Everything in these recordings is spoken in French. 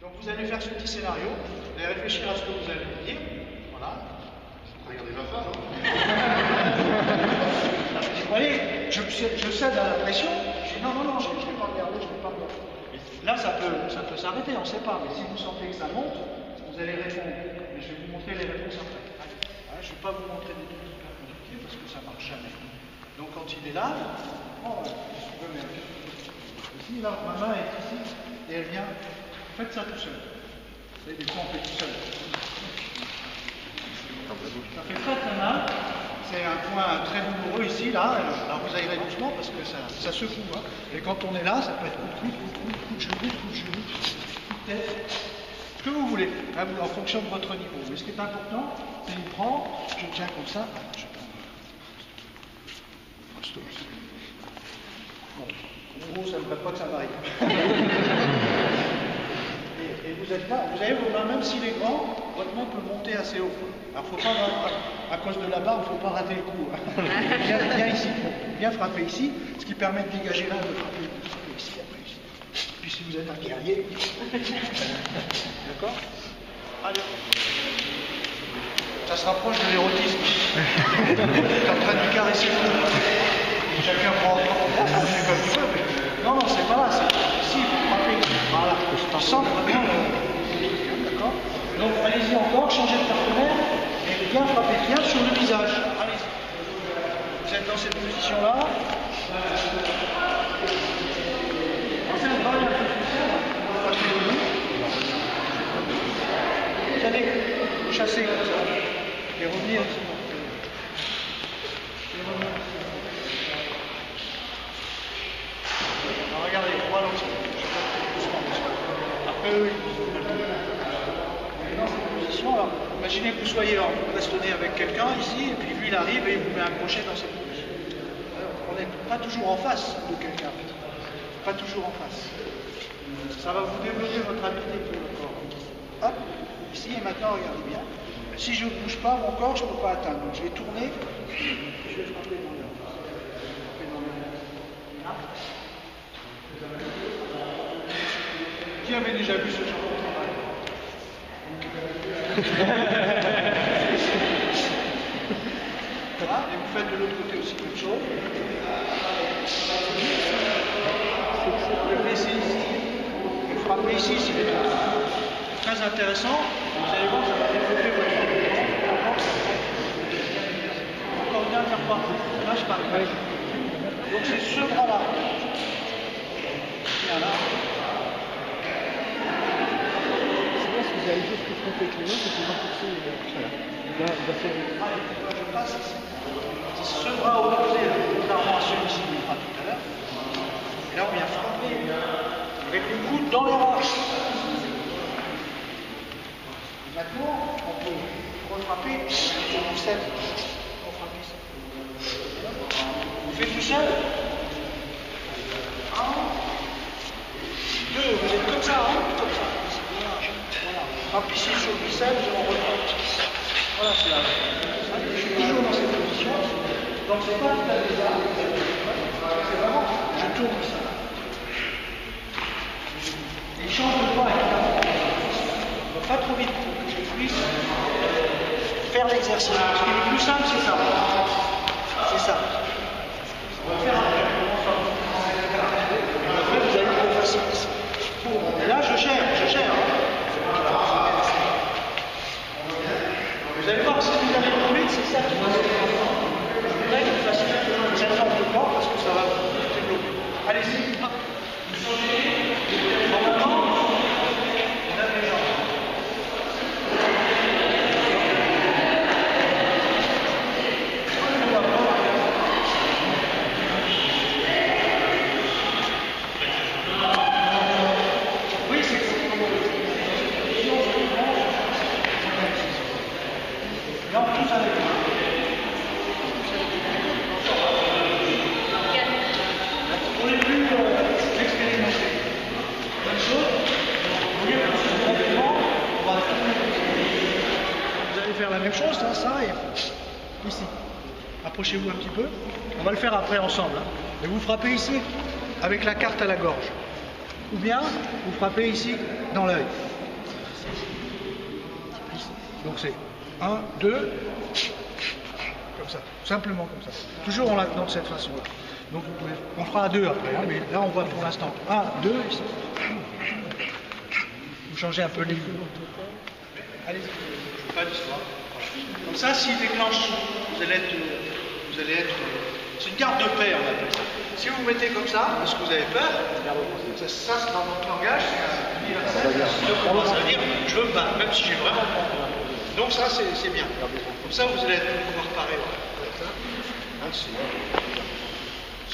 Donc vous allez faire ce petit scénario, vous allez réfléchir à ce que vous allez dire. Voilà. Regardez ma femme. Vous voyez, je cède à la pression. Je dis non, je ne vais pas regarder, je ne vais pas regarder. Là, ça peut s'arrêter, on ne sait pas. Mais si vous sentez que ça monte, vous allez répondre. Mais je vais vous montrer les réponses après. Allez. Voilà, je ne vais pas vous montrer des trucs hyper compliqués parce que ça ne marche jamais. Donc quand il est là, ici, là, ma main est ici et elle vient. Faites ça tout seul. Vous savez, des fois on fait tout seul. Ça fait très mal. C'est un point très douloureux ici, là. Alors vous aillez doucement parce que ça secoue. Hein. Et quand on est là, ça peut être coup de genou, coup de tête. Ce que vous voulez, hein, en fonction de votre niveau. Mais ce qui est important, c'est de prendre, je tiens comme ça. Je prends. Bon, en gros, ça ne veut pas que ça m'arrive. Et vous êtes là, vous avez vos mains, même s'il est grand, votre main peut monter assez haut. Alors il ne faut pas, à cause de la barre, il ne faut pas rater le coup. Bien ici, bien frapper ici, ce qui permet de dégager là, de frapper ici, après ici. Puis si vous êtes un guerrier, d'accord? Allez. Ça se rapproche de l'érotisme. T'es en train de lui caresser le cou. Chacun prend comme il veut, mais non, c'est pas là, c'est ici, vous frappez. Voilà, je sens vraiment d'accord? Donc allez-y encore, changez de partenaire et bien frapper bien sur le visage. Allez-y. Vous êtes dans cette position-là. C'est un travail un peu spécial. Vous allez chasser comme ça et revenir ici. Alors regardez, on va lancer. Après eux, dans cette position, alors imaginez que vous soyez en bastonné avec quelqu'un ici, et puis lui il arrive et il vous met un crochet dans cette position. Alors, on n'est pas toujours en face de quelqu'un, pas toujours en face. Ça va vous développer votre habileté pour le corps. Hop, ici et maintenant, regardez bien. Si je ne bouge pas mon corps, je ne peux pas atteindre. Donc je vais tourner, et je vais frapper dans le Qui avait déjà vu ce genre de travail? Voilà, et vous faites de l'autre côté aussi quelque chose. Vous blessez ici, vous frappez ici, c'est très intéressant. Vous allez voir, ça va développer votre encore une dernière fois. Là, je parle. Donc c'est ce bras-là. Bien là. Vous avez juste frapper avec les mains, c'est pour renforcer voilà. Allez, je passe ici. C'est ce bras opposé, contrairement à celui-ci qu'on fera tout à l'heure. Et là, on vient frapper avec le coude dans les roches. Maintenant, on peut refrapper sur le sel. On fait tout seul. 1, 2, vous êtes comme ça, hein, comme ça. Voilà. Frappe ici sur le visage et on remonte. Voilà, c'est là. Je suis toujours dans cette position. Donc c'est pas tout à fait ça. C'est vraiment, je tourne ici. Et change de poids évidemment. Pas trop vite pour que je puisse faire l'exercice. Ce qui est le plus simple, c'est ça. C'est ça. On va faire après. Après, vous allez plus facile ici. Et là, je gère. Vous allez voir, si vous allez trop vite, c'est ça qui va se faire. Là, il est facile. Cette forme de corps parce que ça va vous développer. Allez-y. Vous changez. Normalement, on a les jambes. Faire la même chose, ça et ici. Approchez-vous un petit peu. On va le faire après ensemble. Hein. Et vous frappez ici avec la carte à la gorge. Ou bien vous frappez ici dans l'œil. Donc c'est 1, 2, comme ça, simplement comme ça. Toujours en la tenant de cette façon-là. Donc on fera à 2 après, hein, mais là on voit pour l'instant 1, 2, ici. Vous changez un peu les lignes. Allez-y. Pas d'histoire. Comme ça, s'il déclenche, vous allez être. C'est une garde de paix, on appelle ça. Si vous vous mettez comme ça, parce que vous avez peur, ça dans notre langage, c'est universel. Ça veut dire je veux me battre, même si j'ai vraiment peur. Donc ça, c'est bien. Comme ça, vous allez pouvoir parer. S'il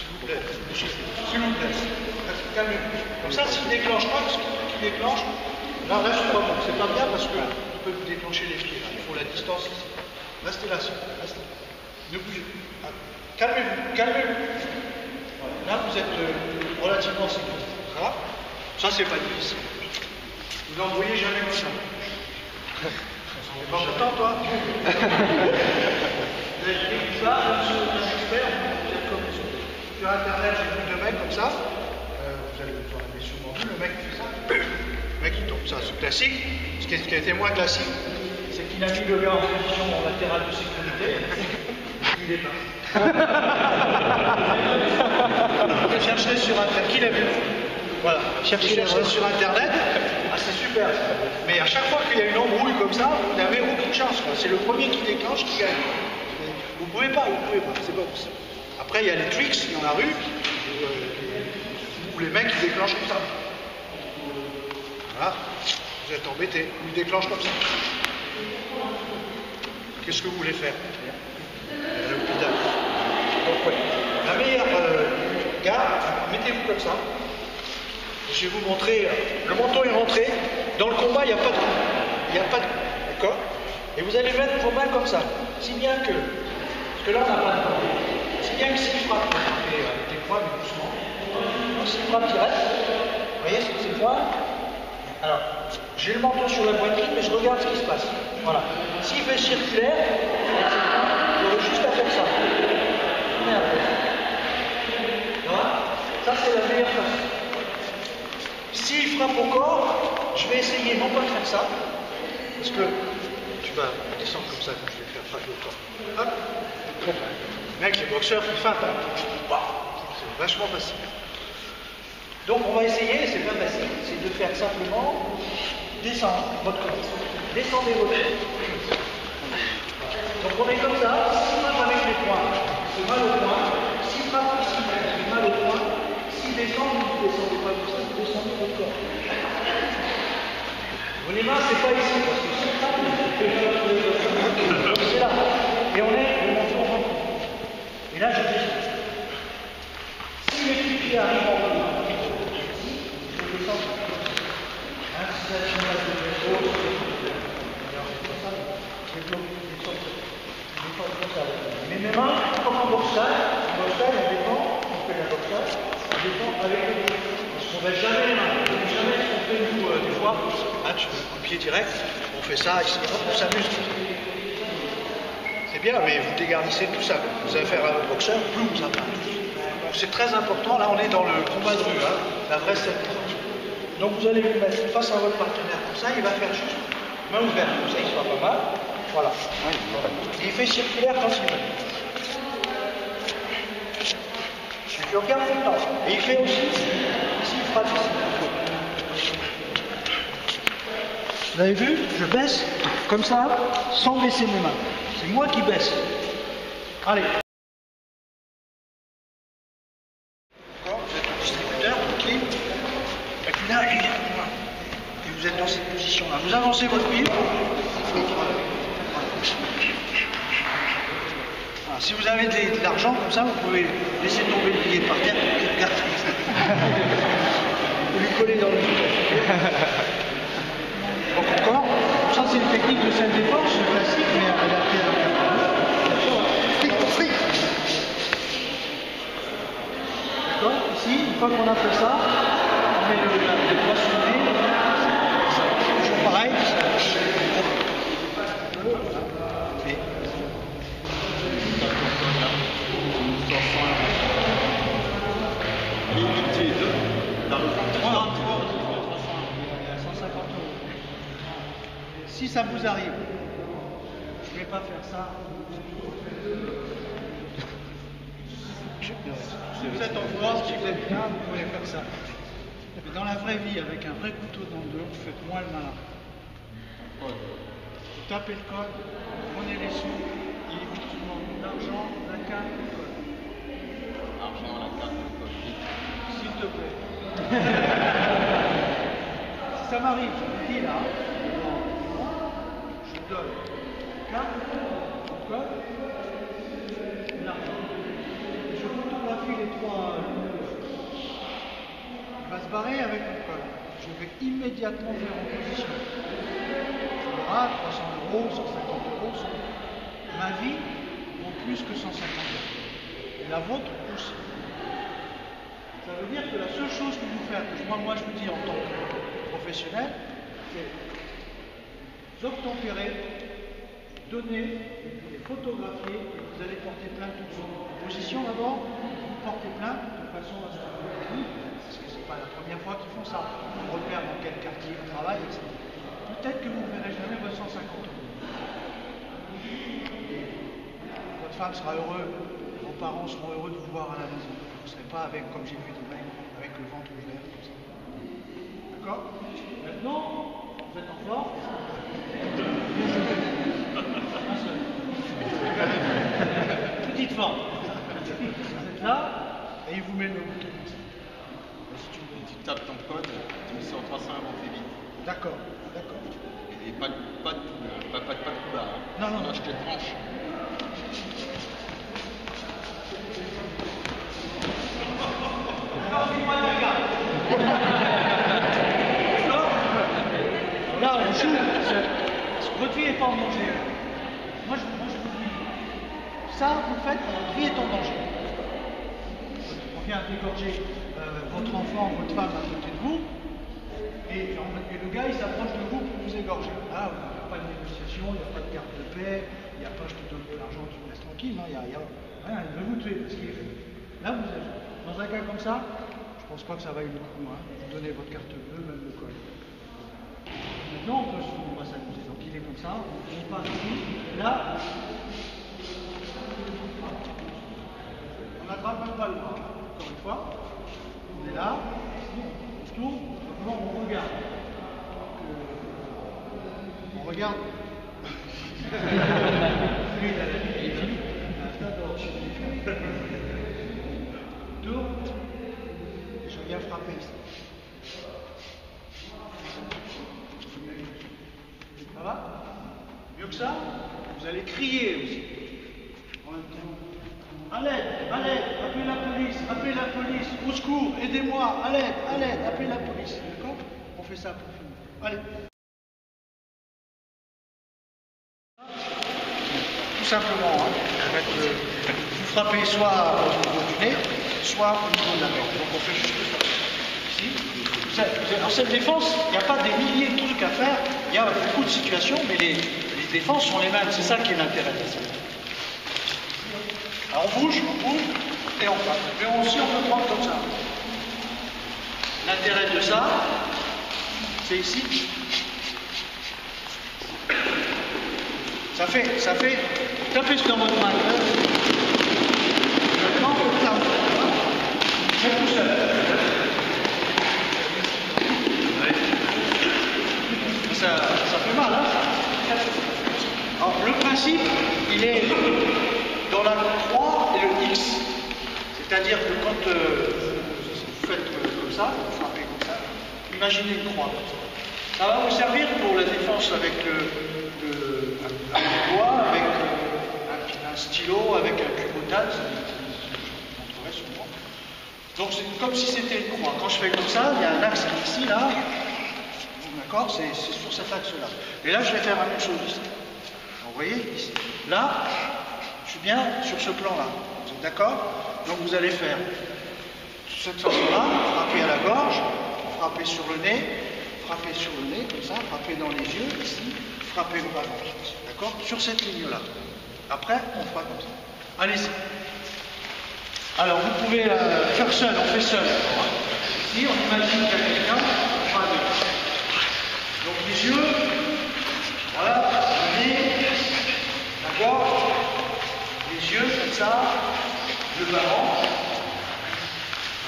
vous plaît. S'il vous plaît. Calmez-vous. Comme ça, s'il déclenche pas, parce qu'il déclenche, là, c'est pas bon. C'est pas bien parce que peut déclencher les pieds. Là. Il faut la distance ici. Restez là. Restez. Ne bougez plus. Calmez-vous. Voilà. Là, vous êtes relativement sécurisé. Ça va? Ça, c'est pas difficile. Vous n'embrouillez jamais comme ça. T'es pas content, toi? Vous avez écrit ça, monsieur l'expert, vous êtes comme sur Internet, j'ai vu deux mecs comme ça. Vous allez vous faire sûrement vu, le mec qui fait ça. Le mec qui tombe, ça c'est classique. Ce qui a été moins classique, c'est qu'il a mis le gars en position latérale de sécurité. Il est pas. Cherchez sur Internet. Qui l'a vu? Voilà. Cherchez sur Internet. Ah, c'est super. Mais à chaque fois qu'il y a une embrouille comme ça, vous n'avez aucune chance. C'est le premier qui déclenche qui gagne. Vous pouvez pas. C'est pas possible. Après, il y a les tricks dans la rue où les mecs ils déclenchent comme ça. Voilà. Vous êtes embêtés. Ils déclenchent comme ça. Qu'est-ce que vous voulez faire? Le pédale. Donc, ouais. La meilleure garde, mettez-vous comme ça. Je vais vous montrer. Le menton est rentré. Dans le combat, il n'y a pas de coup. D'accord? Et vous allez mettre vos mains comme ça. Si bien que. Parce que là, on n'a pas de coup. Si bien que s'il frappe, avec les poings, mais doucement. S'il frappe direct, vous voyez, c'est le point. Alors, j'ai le menton sur la poitrine, mais je regarde ce qui se passe. Voilà. S'il fait circulaire, il aurait juste à faire ça. Voilà. Ça, c'est la meilleure façon. S'il frappe au corps, je vais essayer non pas de faire ça, parce que tu vas descendre comme ça, quand je vais faire frapper au corps. Hop. Mec, les boxeurs qui feintent, c'est vachement facile. Donc on va essayer, c'est pas facile, c'est de faire simplement descendre votre corps. Descendez votre corps. Donc on est comme ça, s'il frappe avec les poings, c'est mal au point. S'il frappe ici, c'est mal au point. S'il descend, vous ne descendez pas comme ça, vous descendez votre corps. Les mains, c'est pas ici, parce que s'il frappe, c'est là. Et on est le menton rentré. Et là, je descends. Si les pieds arrivent en haut, je descends. Si ça tient là, je descends. Mais mes mains, comme en boxage, on défend, on fait la boxage, on défend avec les mains. Parce qu'on ne va jamais les mains. Jamais ce qu'on fait, nous, des fois, tu mets un pied direct, on fait ça, ici, on s'amuse. C'est bien, mais vous dégarnissez tout ça. Vous allez faire un boxeur, boum, ça part. Donc c'est très important, là on est dans le combat de rue, hein, la vraie scène. Donc vous allez vous mettre face à votre partenaire comme ça, il va faire juste main ouverte, comme ça il sera pas mal. Voilà. Et il fait circulaire quand il veut. Je regarde tout le temps. Et il fait aussi, ici il frappe ici. Vous avez vu? Je baisse comme ça, sans baisser mes mains. C'est moi qui baisse. Allez. D'accord? Vous êtes le distributeur, ok? Et puis là, et vous êtes dans cette position-là. Vous avancez votre pied. Voilà. Si vous avez de l'argent comme ça, vous pouvez laisser tomber le billet par terre et le garder. Vous lui collez dans le bouton. Donc encore, ça c'est une technique de self-défense classique, mais adaptée à la fric. D'accord? Ici, une fois qu'on a fait ça, on met le doigt sur le nez, toujours pareil. Et si ça vous arrive pourrez pas faire ça. Si vous êtes en force, si vous êtes bien, vous pouvez faire ça. Mais dans la vraie vie, avec un vrai couteau dans le dos, vous faites moins le malin. Vous tapez le code, vous prenez les sous, et il vous demande l'argent, la carte, le code. Argent, la carte, le code. S'il te plaît. Si ça m'arrive, je vous dis là, je donne carte, code, l'argent. Je photographie les trois. Il va se barrer avec mon code. Je vais immédiatement faire en position. On aura 300 €, 150 €. Ma vie vaut plus que 150 €. Et la vôtre aussi. Ça veut dire que la seule chose que vous faites, moi je vous dis en tant que professionnel, c'est vous obtempérer, donner, et photographier, et vous allez porter plainte tout de suite. En position d'abord, vous portez plainte de façon à ce que vous ayez, parce que ce n'est pas la première fois qu'ils font ça. Ils repèrent dans quel quartier ils travaillent, etc. Peut-être que vous ne verrez jamais votre 150 €. Votre femme sera heureuse, vos parents seront heureux de vous voir à la maison. Vous ne serez pas avec, comme j'ai vu des mecs, avec le ventre ouvert, comme ça. D'accord? Maintenant, vous êtes en forme. Un seul. Petite forme. Vous êtes là, et il vous met le bouton comme ça. Tu tapes ton code, tu me sors 300 € plus vite. D'accord, d'accord. Et pas de coup bas. Hein. Non. Je te tranche. Là, on joue. Votre vie n'est pas en danger. Moi, je vous dis. Ça, vous faites quand votre vie est en danger. On vient d'égorger votre enfant, votre femme à côté de vous, et le gars, il s'approche de vous pour vous égorger. Là, il n'y a pas de négociation, il n'y a pas de carte de paix, il n'y a pas je te donne de l'argent, tu me laisses tranquille. Non, il y a rien, il veut vous tuer parce qu'il est fait. Là, vous êtes dans un cas comme ça, je pense pas que ça vaille le coup. Hein. Vous donnez votre carte bleue, même le col. Maintenant, on va s'amuser. Donc il est comme ça, on part ici. Là, on n'attrape même pas le bras. Encore une fois, on est là, on tourne, on regarde. On regarde. Lui, il a la vie, tourne, et je viens frapper ici. Ça va? Mieux que ça, vous allez crier aussi. En même temps. À l'aide, appelez la police, au secours, aidez-moi, à l'aide, appelez la police. D'accord? On fait ça pour finir. Allez. Tout simplement, hein, vous frappez soit au niveau du nez, soit au niveau de la gorge. Donc on fait juste ça. Ici. En cette défense, il n'y a pas des milliers de trucs à faire, il y a beaucoup de situations, mais les défenses sont les mêmes, c'est ça qui est l'intérêt de ça. Alors on bouge, et on frappe. Mais aussi on peut prendre comme ça. L'intérêt de ça, c'est ici. Ça fait, tapez dans votre main. Maintenant, on tape. Faites tout seul. Ça fait mal, hein? Alors, le principe, il est dans la croix et le X. C'est-à-dire que quand vous faites comme ça, vous frappez comme ça, imaginez une croix comme ça. Ça va vous servir pour la défense avec un bois, avec un stylo, avec un cubotane, ça vous montrerai souvent. Donc c'est comme si c'était une croix. Quand je fais comme ça, il y a un axe ici, là. D'accord? C'est sur cet axe-là. Et là, je vais faire la même chose ici. Vous voyez, ici. Là, je suis bien sur ce plan-là. Vous êtes d'accord? Donc vous allez faire de cette façon-là, frapper à la gorge, frapper sur le nez, comme ça, frapper dans les yeux, ici, frapper au ballon. D'accord? Sur cette ligne-là. Après, on fera comme ça. Allez-y. Alors, vous pouvez faire seul, on fait seul. Ici, on imagine qu'il y a quelqu'un, on va avec. Donc les yeux, voilà, le nez, les yeux comme ça, le ballon.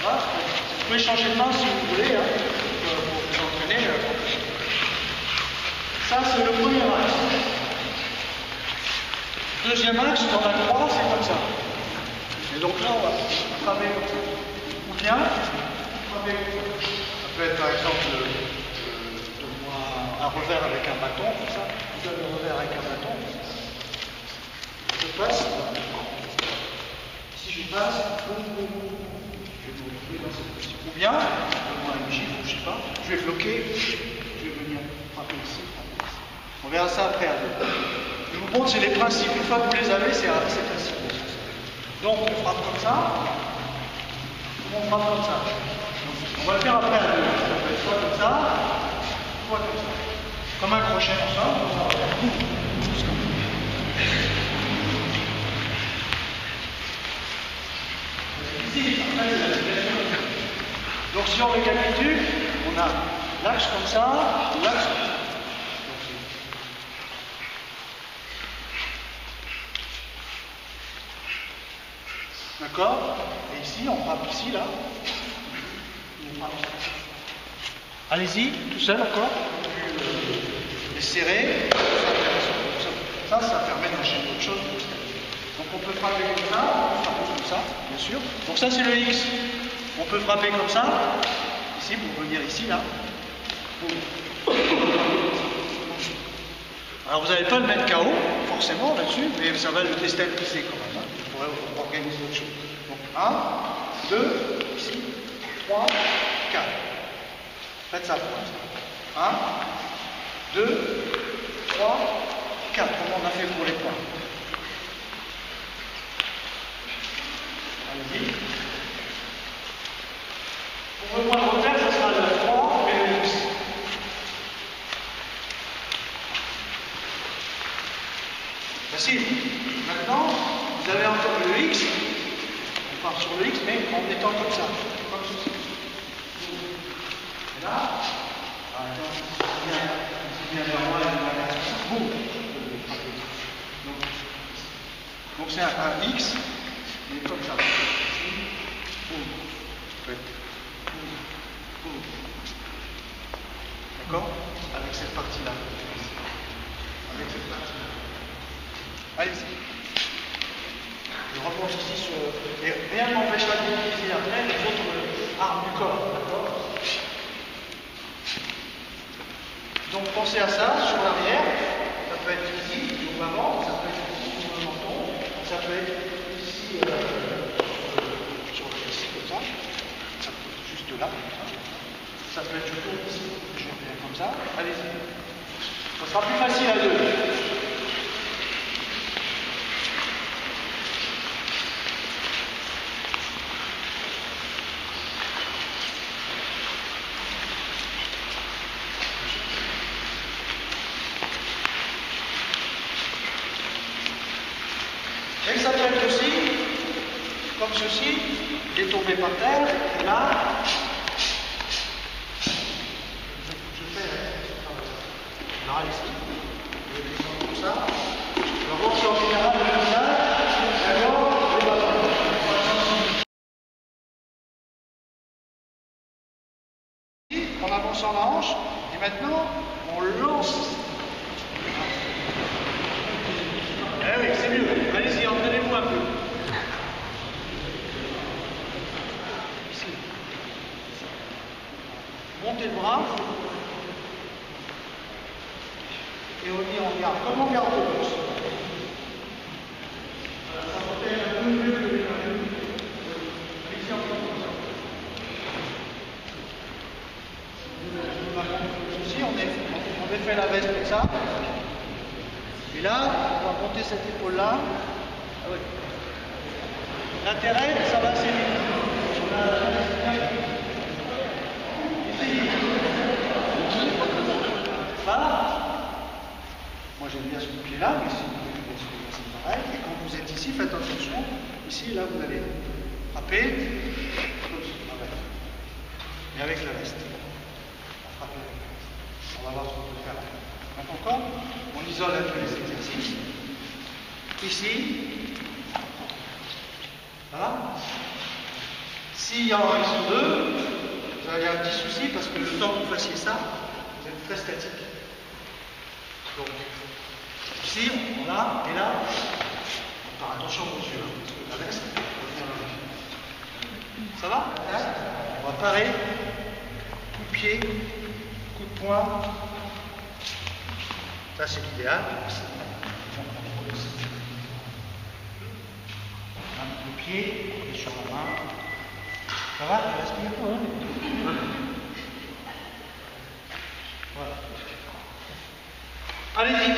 Voilà. Vous pouvez changer de main si vous voulez, hein, pour vous entraîner. Ça, c'est le premier axe. Deuxième axe, dans la croix, c'est comme ça. Et donc là, on va frapper comme ça. Ou bien, frapper comme ça. Ça peut être par exemple un revers avec un bâton, comme ça. Vous avez le revers avec un bâton. Je passe. Si je passe, ou bien, une gifle, je sais pas, je vais bloquer, je vais venir frapper ici. On verra ça après. Je vous montre, c'est les principes. Une fois que vous les avez, c'est facile. Donc on frappe comme ça, on frappe comme ça. Donc, on va le faire après. Ça peut être soit comme ça, soit comme ça. Comme un crochet ensemble. Ici, après, c'est la situation. Donc si on récapitule, on a l'axe comme ça, l'axe comme ça. D'accord? Et ici, on frappe ici, là. Allez-y, tout seul encore. Et serré. Ça permet d'enchaîner autre chose. Donc on peut frapper comme ça, on peut frapper comme ça, bien sûr. Donc ça c'est le X. On peut frapper comme ça, ici, pour venir ici, là. Alors vous n'allez pas le mettre KO, forcément, là-dessus, mais ça va le déstabiliser quand même. Hein. Vous pourrez organiser autre chose. Donc 1, 2, ici, 3, 4. Faites ça pour l'instant. 1, 2, 3, 4. Comment on a fait pour les points? Allez-y. Pour le point de repère, ça sera le 3 et le X. Facile. Maintenant, vous avez encore le X. On part sur le X, mais en étant comme ça. Comme ceci. Et là, bien vers moi, boum. Donc c'est un X, mais comme ça. Boum. D'accord? Avec cette partie-là. Avec cette partie-là. Allez-y. Je repense ici sur... Et rien ne m'empêchera d'utiliser après les autres armes du corps. D'accord? Donc pensez à ça, sur l'arrière. Ça peut être ici, sur l'avant. Ça peut être ici, sur le menton. Ça peut être ici, ici comme ça. Ça peut être juste là, comme ça. Ça peut être toujours ici, comme ça. Allez-y. Ça sera plus facile à deux. Et ça peut être aussi, comme ceci, il est tombé par terre, et là, là, ici, je vais descendre comme ça. On va voir si en général le visage, alors, les ballons. En avançant la hanche, et maintenant, on lance. Eh oui, c'est mieux. Allez-y, entraînez-vous un peu. Ici. Montez le bras. Et on dit on garde. Comme on garde le pouce. Ça va faire un peu mieux que les mains. Ici, on fait comme ça. Ici, on défait la veste comme ça. Et là, on va monter cette épaule-là. Ah ouais. L'intérêt, ça va assez vite. Voilà. Moi j'aime bien ce pied-là, mais si vous voulez c'est pareil. Et quand vous êtes ici, faites attention. Ici, là, vous allez frapper. Et avec la veste. On frappe avec la veste. On va voir ce qu'on peut faire. Donc encore, on isole un peu les exercices. Ici, Ça va? S'il y en reste deux, vous avez un petit souci parce que le temps que vous fassiez ça, vous êtes très statique. Donc, ici, on a, et là, faire attention aux yeux, hein, parce que la reste, ça va? On va parer, coup de pied, coup de poing. Ça, c'est l'idéal. Le pied et sur la main. Ça va? Tu respires? Voilà. Allez-y,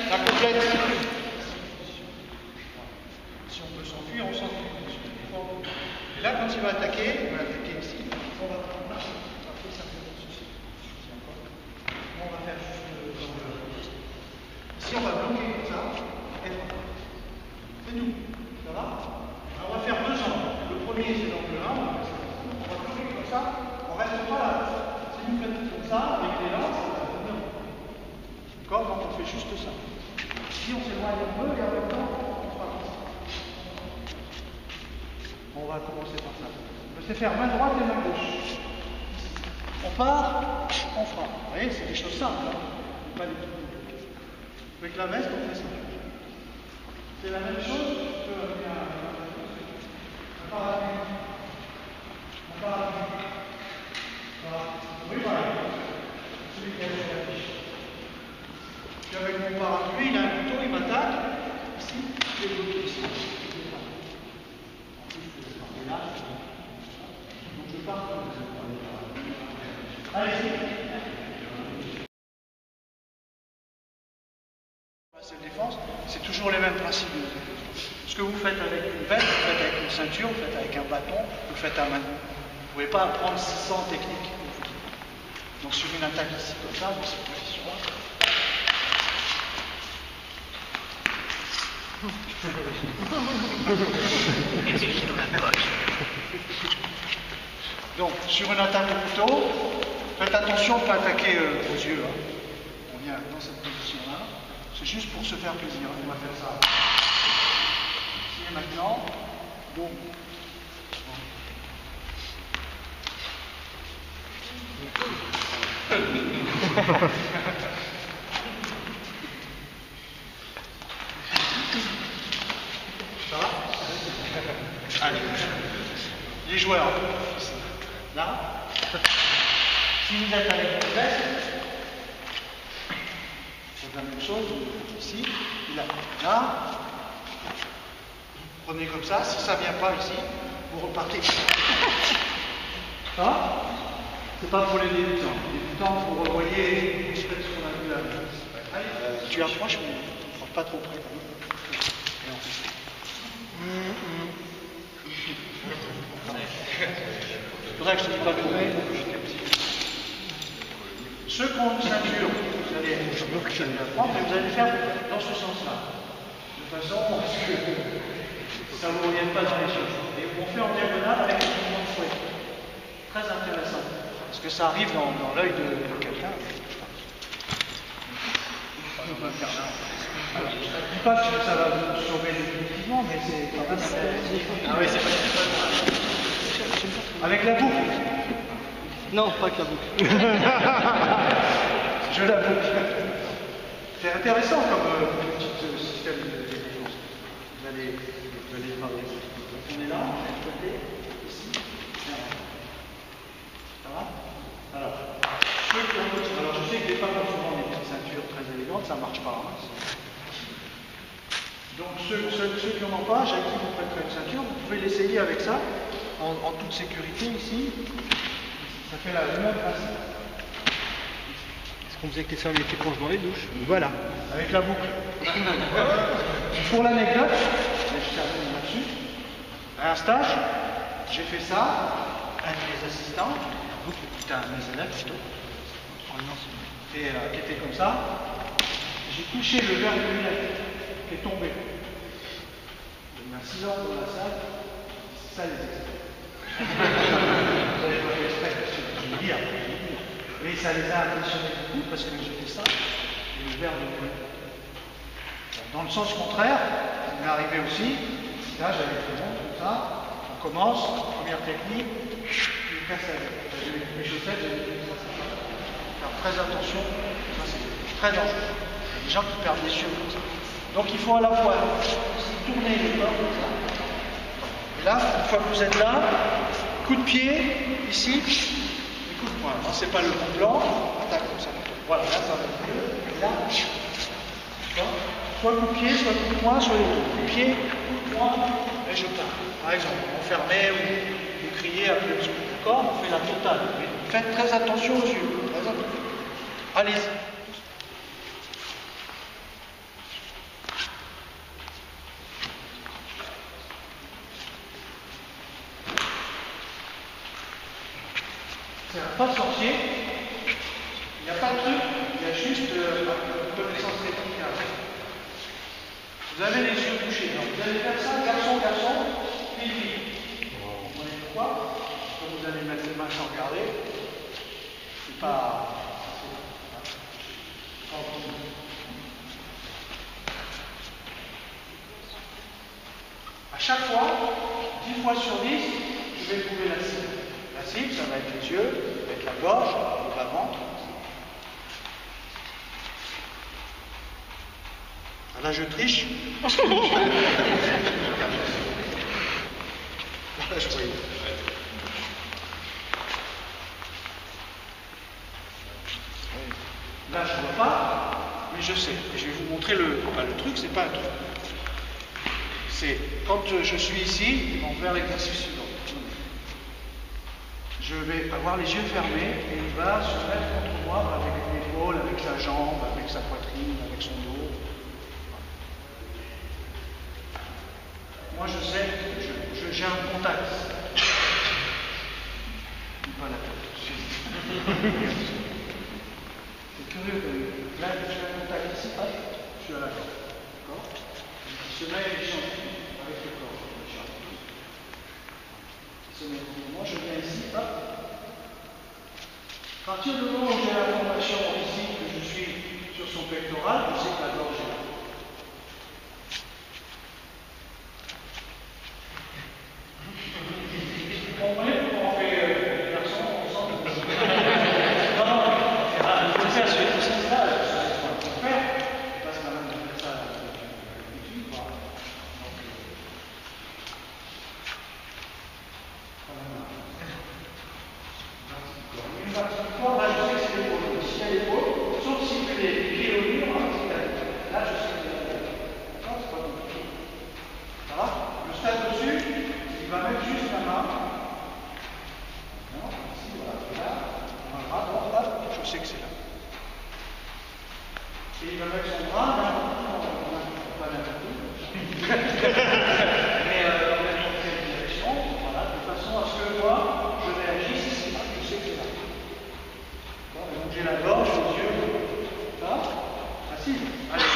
la complète. Si on peut s'enfuir, on s'enfuit. Et là, quand il va attaquer, on va attaquer ici. On va prendre là. Après, ça fait ceci. On va faire juste dans le. Ici, on va bloquer comme ça. Et voilà. C'est tout. Ça va? Alors, on va faire deux angles. Le premier, c'est l'angle 1. On va bloquer comme ça. On reste pas là. Si vous faites comme ça, avec les lances, ça va non. D'accord? Donc, on fait juste ça. Si on s'éloigne un peu, et en même temps, on fera comme ça. On va commencer par ça. On va se faire main droite et main gauche. On part, on frappe. Vous voyez, c'est des choses simples. Hein? Pas du tout. Avec la veste, on fait ça. C'est la même chose que un parapluie. Un parapluie. Voilà. Oui, voilà. Celui qui a fait la fiche. Puis avec mon parapluie, il a un bouton, il m'attaque. Ici, je vais bloquer ici. Et là, donc je pars comme ça. Allez-y. Défense, c'est toujours les mêmes principes. Ce que vous faites avec une veste, vous faites avec une ceinture, vous faites avec un bâton, vous faites à main. Vous ne pouvez pas apprendre 600 techniques. Donc sur une attaque ici comme ça, dans cette position-là. Donc sur une attaque au couteau, faites attention de ne pas attaquer aux yeux. Hein. On vient dans cette position-là. C'est juste pour se faire plaisir. On va faire ça. Ici et maintenant. Bon. Ça va? Allez. Les joueurs. Là. Si vous êtes avec une veste, c'est la même chose, ici, là, prenez comme ça, si ça ne vient pas ici, vous repartez. Ça va? C'est pas pour les débutants. Les débutants, vous revoyez ce qu'on a vu là. Allez, tu approches, mais pas trop près. Et on fait ça. C'est pour ça que je ne dis pas trop près. Ceux qui ont une ceinture, vous allez apprendre, mais vous allez faire dans ce sens-là. De façon à ce que ça ne vous revienne pas dans les yeux. Et on fait en diagonale avec un mouvement de fouet. Très intéressant. Parce que ça arrive dans l'œil de quelqu'un. Je ne dis pas que ça va vous sauver définitivement, mais c'est quand même intéressant. Ah oui, c'est pas avec la boucle. Non, pas que la boucle. Je la boucle. C'est intéressant comme petit système de défense. Vous allez parler. On est là, on est de côté, ici. Ça va? Alors, je sais que les femmes ont souvent des petites ceintures très élégantes, ça ne marche pas. Hein. Donc ceux qui n'en ont pas, j'ai dit vous faites une ceinture, vous pouvez l'essayer avec ça, en toute sécurité ici. Ça fait la même principe. Est-ce qu'on faisait que les femmes étaient proches dans les douches? Voilà, avec la boucle. Pour l'anecdote, je termine là-dessus. À un stage, j'ai fait ça, un de mes assistants, mes élèves plutôt, qui était comme ça. J'ai touché le verre de lunette qui est tombé. Il y a 6 ans dans la salle, ça les explique. Vous n'avez pas fait exprès, je le dis après. Mais ça les a impressionnés beaucoup parce que j'ai fait ça, et le verre de lunette. Dans le sens contraire, il m'est arrivé aussi ça, j'avais tout le monde, comme ça. On commence, première technique, je casse la gueule. J'ai mis mes chaussettes, j'ai mis ça. Faire très attention, ça c'est très dangereux. Il y a des gens qui perdent les yeux comme ça. Donc il faut à la fois tourner le corps comme ça. Et là, une fois que vous êtes là, coup de pied, ici, et coup de poing. Non, c'est pas le bon blanc, attaque comme ça. Voilà, là ça va être mieux. Et là, soit coup de pied, soit coup de poing, soit coup de pied, coup de poing, et je tape. Par exemple, vous fermez ou vous criez un peu sur le corps, on fait la totale. Mais faites très attention aux yeux. Très attention. Allez-y. C'est pas de sorcier, il n'y a pas de truc, il y a juste une connaissance technique à faire. Vous avez les yeux touchés, donc vous allez faire ça, garçon, fille, fille. Vous comprenez pourquoi? Quand vous allez mettre les mains sans regarder, c'est pas. À chaque fois, 10 fois sur 10, je vais trouver la cible. La cible, ça va être les yeux, avec la gorge, avec la ventre. Ah, là, je triche. Là, je voyais. Là, je ne vois pas, mais je sais. Et je vais vous montrer le truc, c'est pas un truc. C'est quand je suis ici, on va faire l'exercice suivant. Je vais avoir les yeux fermés et il va se mettre contre moi avec l'épaule, avec sa jambe, avec sa poitrine, avec son dos. Moi je sais, j'ai un contact. Pas la tête. C'est curieux, là j'ai un contact ici, hop, je suis à la gorge. D'accord? Il se met les jambes avec le corps. Moi je viens ici, hop. À partir du moment où j'ai l'information ici que je suis sur son pectoral, je sais que la gorge est là. Vous comprenez pourquoi on fait les garçons ensemble? Non, il faut faire ce système-là, il faut faire. Je passe quand même de faire ça à l'habitude, quoi. Une partie du corps, là je sais que c'est l'épaule. Si il y a l'épaule, sauf si je fais les pieds au mur, là je sais que c'est la tête. D'accord? C'est pas compliqué. Ça va? Le stade dessus, il va mettre juste la main. Non, ici, voilà, là. Voilà, bon, là, je sais que c'est là. Et il va mettre son bras, là, pas n'importe où. Mais dans n'importe quelle direction, voilà, de façon à ce que moi, je réagisse, je sais que c'est là. Donc j'ai la gorge, les yeux, ça, facile. Allez.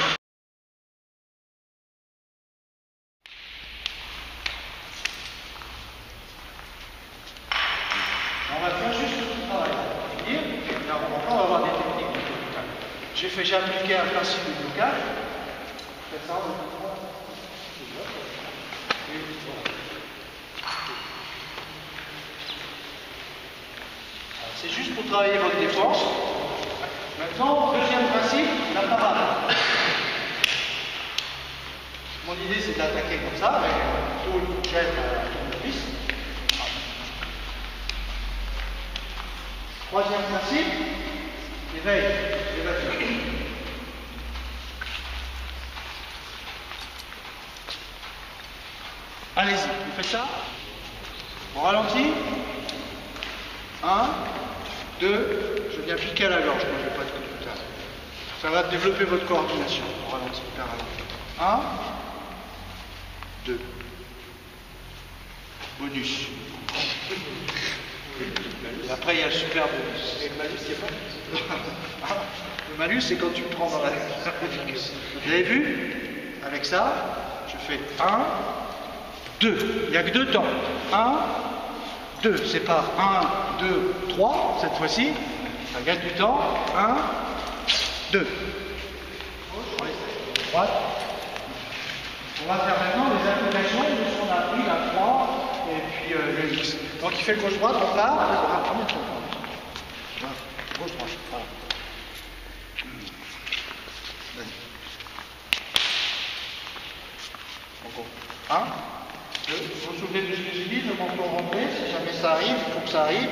On va faire juste le petit travail. On va finir. Là, on va avoir des techniques de blocage. J'ai appliqué un principe de blocage. C'est ça, on va faire. C'est juste pour travailler votre défense. Maintenant, deuxième principe, la parade. Mon idée, c'est d'attaquer comme ça, avec plutôt une fourchette à tournevis. Troisième principe, éveil. Allez-y, vous faites ça. On ralentit. 1, 2, je viens piquer à la gorge quand je ne vais pas être comme tout à l'heure. Ça va développer votre coordination. On ralentit, on ralentit. 1, 2. Bonus. Et après, il y a le super bonus. Et le malus, il n'y a pas. Le malus, c'est quand tu me prends dans la... Vous avez vu? Avec ça, je fais 1, 2. Il n'y a que 2 temps. 1, 2. C'est pas 1, 2, 3 cette fois-ci. Ça gagne du temps. 1, 2. Droite. On va faire maintenant les applications de son le X. Donc il fait le gauche-droite, on part. Gauche-droite, voilà. 1, 2, vous vous souvenez de ce que j'ai dit, le menton rentré, si jamais ça arrive, il faut que ça arrive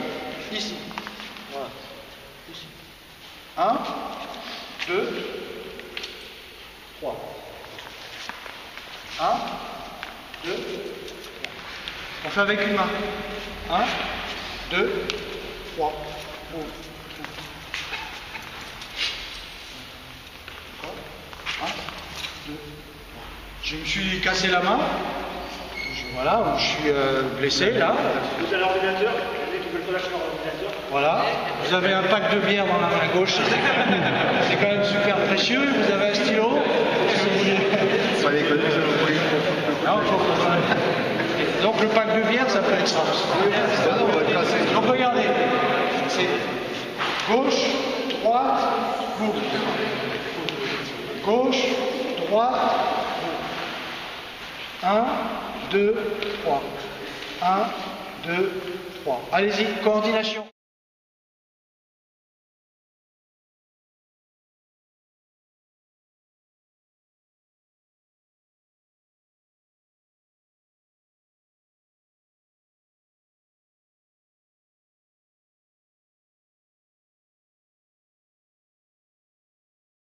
ici. Voilà. Ici. 1, 2, 3. 1, 2, 3. On fait avec une main. 1, 2, 3. 1, 2, 3. Je me suis cassé la main. Voilà, où je suis blessé là. Vous avez l'ordinateur, qui veut le relâcher dans l'ordinateur. Voilà. Vous avez un pack de bière dans la main gauche. C'est quand même super précieux. Vous avez un stylo. Si vous voulez. Non, donc le pack de bière, ça peut être ça. Donc regardez. C'est gauche, droite, gauche. Gauche, droite, 1, 2, 3. 1, 2, 3. Allez-y, coordination.